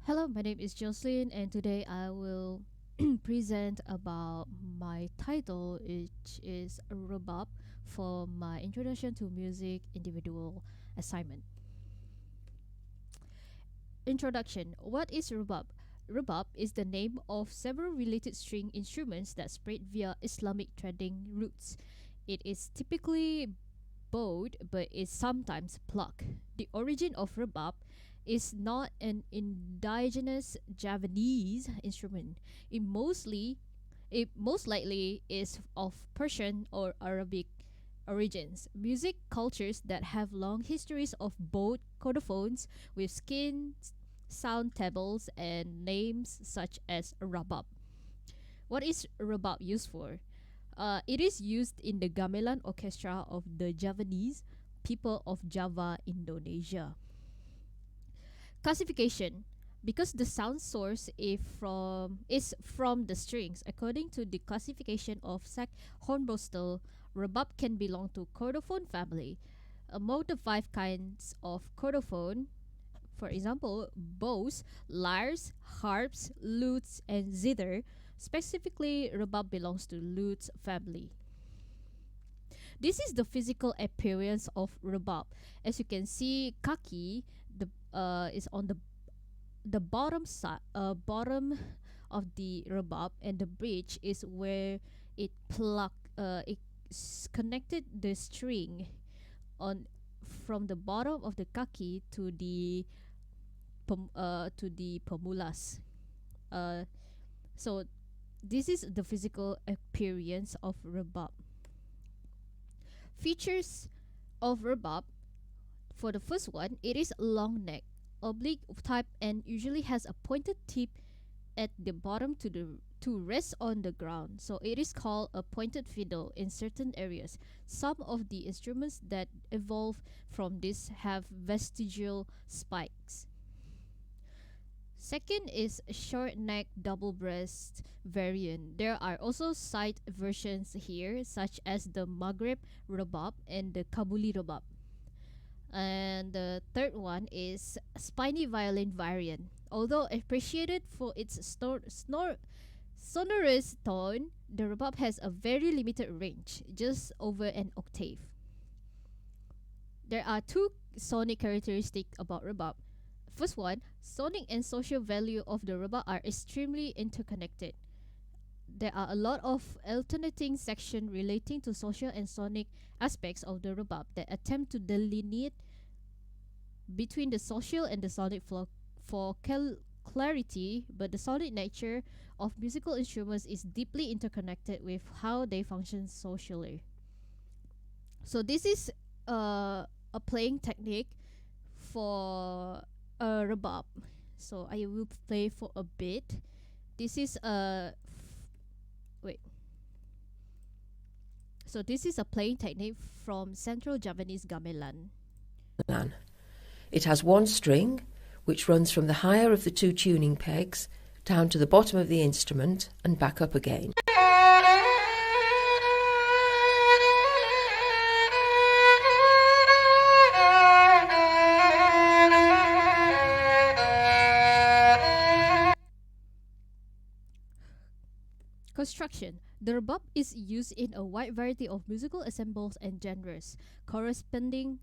Hello, my name is Jocelyn, and today I will present about my title, which is REBAB, for my Introduction to Music individual assignment. Introduction. What is REBAB? REBAB is the name of several related string instruments that spread via Islamic trading routes. It is typically bowed but is sometimes plucked. The origin of rebab is not an indigenous Javanese instrument. It mostly it most likely is of Persian or Arabic origins. Music cultures that have long histories of bowed cordophones with skin sound tables and names such as rabab. What is rebab used for? It is used in the gamelan orchestra of the Javanese people of Java, Indonesia. Classification. Because the sound source is from the strings, according to the classification of Sack Hornbostel, rebab can belong to chordophone family. Among the five kinds of chordophone, for example, bows, lyres, harps, lutes, and zither. Specifically, rebab belongs to lutes family. This is the physical appearance of rebab. As you can see, kaki the is on the bottom of the rebab, and the bridge is where it's connected the string on from the bottom of the kaki to the pomulas. Uh, so this is the physical appearance of rebab. Features of rebab. For the first one, it is long neck, oblique type, and usually has a pointed tip at the bottom to rest on the ground. So it is called a pointed fiddle in certain areas. Some of the instruments that evolve from this have vestigial spikes. Second is short neck double breast variant. There are also side versions here, such as the Maghreb rebab and the Kabuli rebab. And the third one is spiny violin variant. Although appreciated for its sonorous tone, the rebab has a very limited range, just over an octave. There are two sonic characteristics about rebab. First one, sonic and social value of the rebab are extremely interconnected. There are a lot of alternating sections relating to social and sonic aspects of the rebab that attempt to delineate between the social and the sonic flow for clarity, but the sonic nature of musical instruments is deeply interconnected with how they function socially. So this is a playing technique for a rebab. So I will play for a bit. This is a wait. So this is a playing technique from Central Javanese gamelan. It has one string, which runs from the higher of the two tuning pegs down to the bottom of the instrument and back up again. Construction. The rebab is used in a wide variety of musical ensembles and genres, corresponding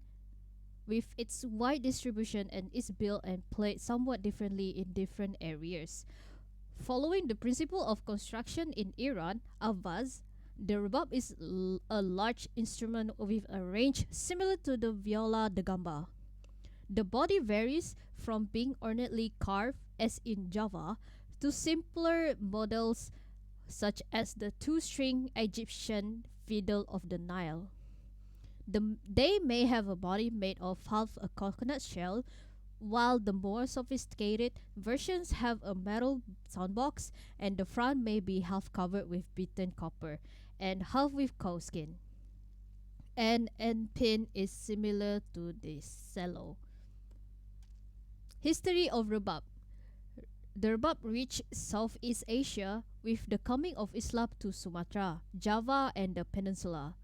with its wide distribution, and is built and played somewhat differently in different areas. Following the principle of construction in Iran, Avaz, the rebab is a large instrument with a range similar to the viola da gamba. The body varies from being ornately carved, as in Java, to simpler models such as the two-string Egyptian fiddle of the Nile. They may have a body made of half a coconut shell, while the more sophisticated versions have a metal soundbox, and the front may be half covered with beaten copper and half with cow skin. An end pin is similar to the cello. History of rebab. The rebab reached Southeast Asia with the coming of Islam to Sumatra, Java, and the peninsula,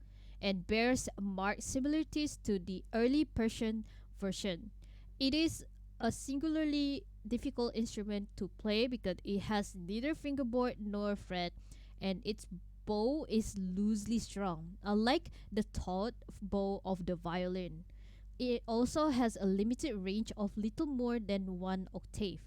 and bears marked similarities to the early Persian version. It is a singularly difficult instrument to play because it has neither fingerboard nor fret, and its bow is loosely strung, unlike the taut bow of the violin. It also has a limited range of little more than one octave.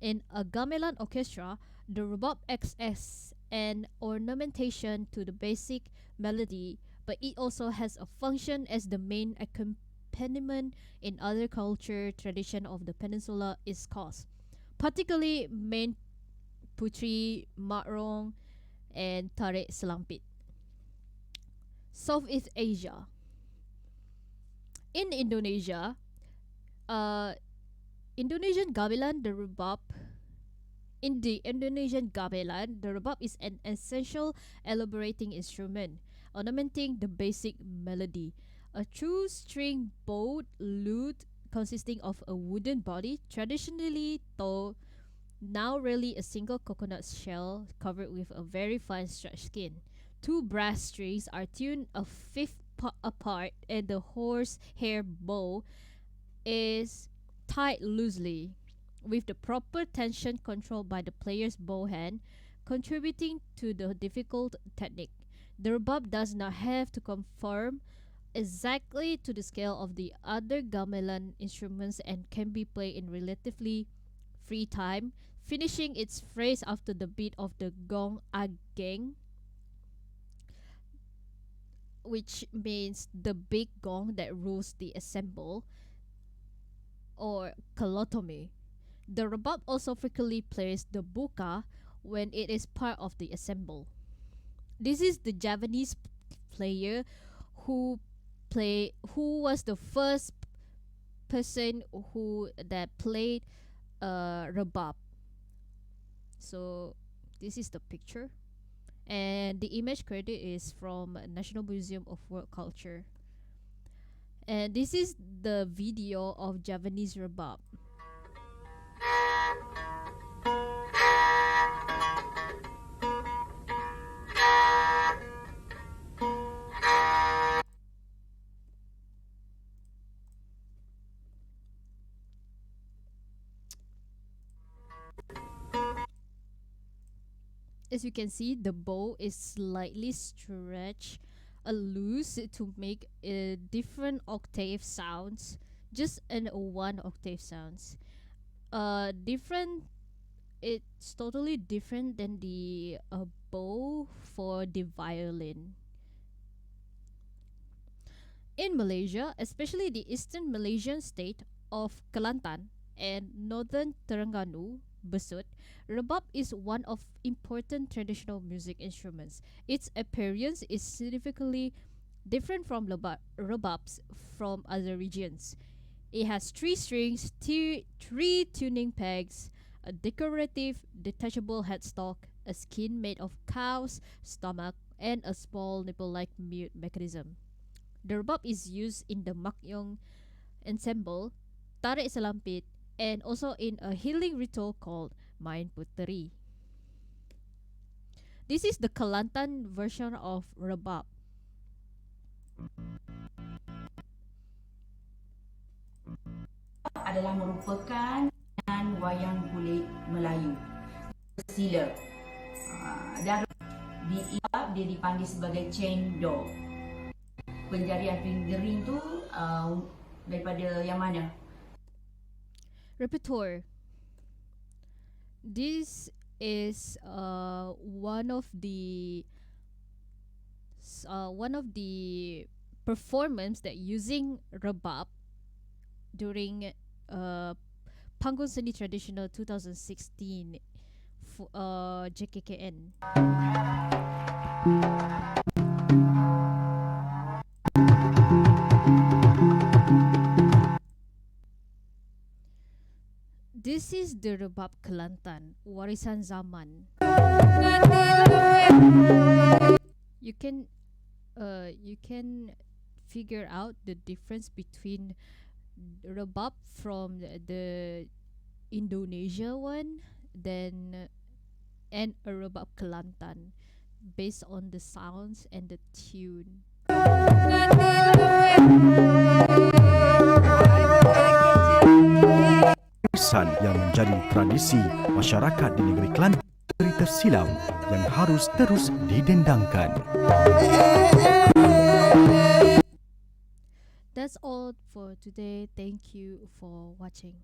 In a gamelan orchestra, the rebab acts as an ornamentation to the basic melody, but it also has a function as the main accompaniment in other culture tradition of the peninsula East Coast, particularly main putri, makrong, and tarik selampit. Southeast Asia. In Indonesia, uh, Indonesian gamelan, the rebab In the Indonesian gamelan, the rebab is an essential elaborating instrument, ornamenting the basic melody. A true string bowed lute consisting of a wooden body, traditionally though now rarely a single coconut shell covered with a very fine stretched skin. Two brass strings are tuned a fifth apart, and the horsehair bow is tied loosely, with the proper tension controlled by the player's bow hand, contributing to the difficult technique. The rebab does not have to conform exactly to the scale of the other gamelan instruments and can be played in relatively free time, finishing its phrase after the beat of the gong ageng, which means the big gong that rules the ensemble, or colotomy. The rebab also frequently plays the buka when it is part of the ensemble. This is the Javanese player who who was the first person who that played rebab. So this is the picture, and the image credit is from National Museum of World Culture. And this is the video of Javanese rebab. As you can see, the bow is slightly stretched loose to make different octave sounds, just in one octave sounds. Different. It's totally different than the bow for the violin. In Malaysia, especially the eastern Malaysian state of Kelantan and northern Terengganu, Besut, rebab is one of important traditional music instruments. Its appearance is significantly different from rebabs from other regions. It has three strings, three tuning pegs, a decorative detachable headstock, a skin made of cow's stomach, and a small nipple-like mute mechanism. The rebab is used in the Makyong ensemble, tarik selampit, and also in a healing ritual called Main Puteri. This is the Kelantan version of rebab. Adalah merupakan wayang kulit Melayu sila. Dan dia dipanggil sebagai cendol. Penjarian fingering tu daripada yang mana? Repertoire. This is one of the performance that using rebab during Panggung Seni Traditional 2016 JKKN. This is the rebab Kelantan, warisan zaman. You can figure out the difference between rebab from the Indonesia one and a rebab Kelantan based on the sounds and the tune. warisan yang menjadi tradisi masyarakat di negeri Kelantan tersilam yang harus terus didendangkan. That's all for today. Thank you for watching.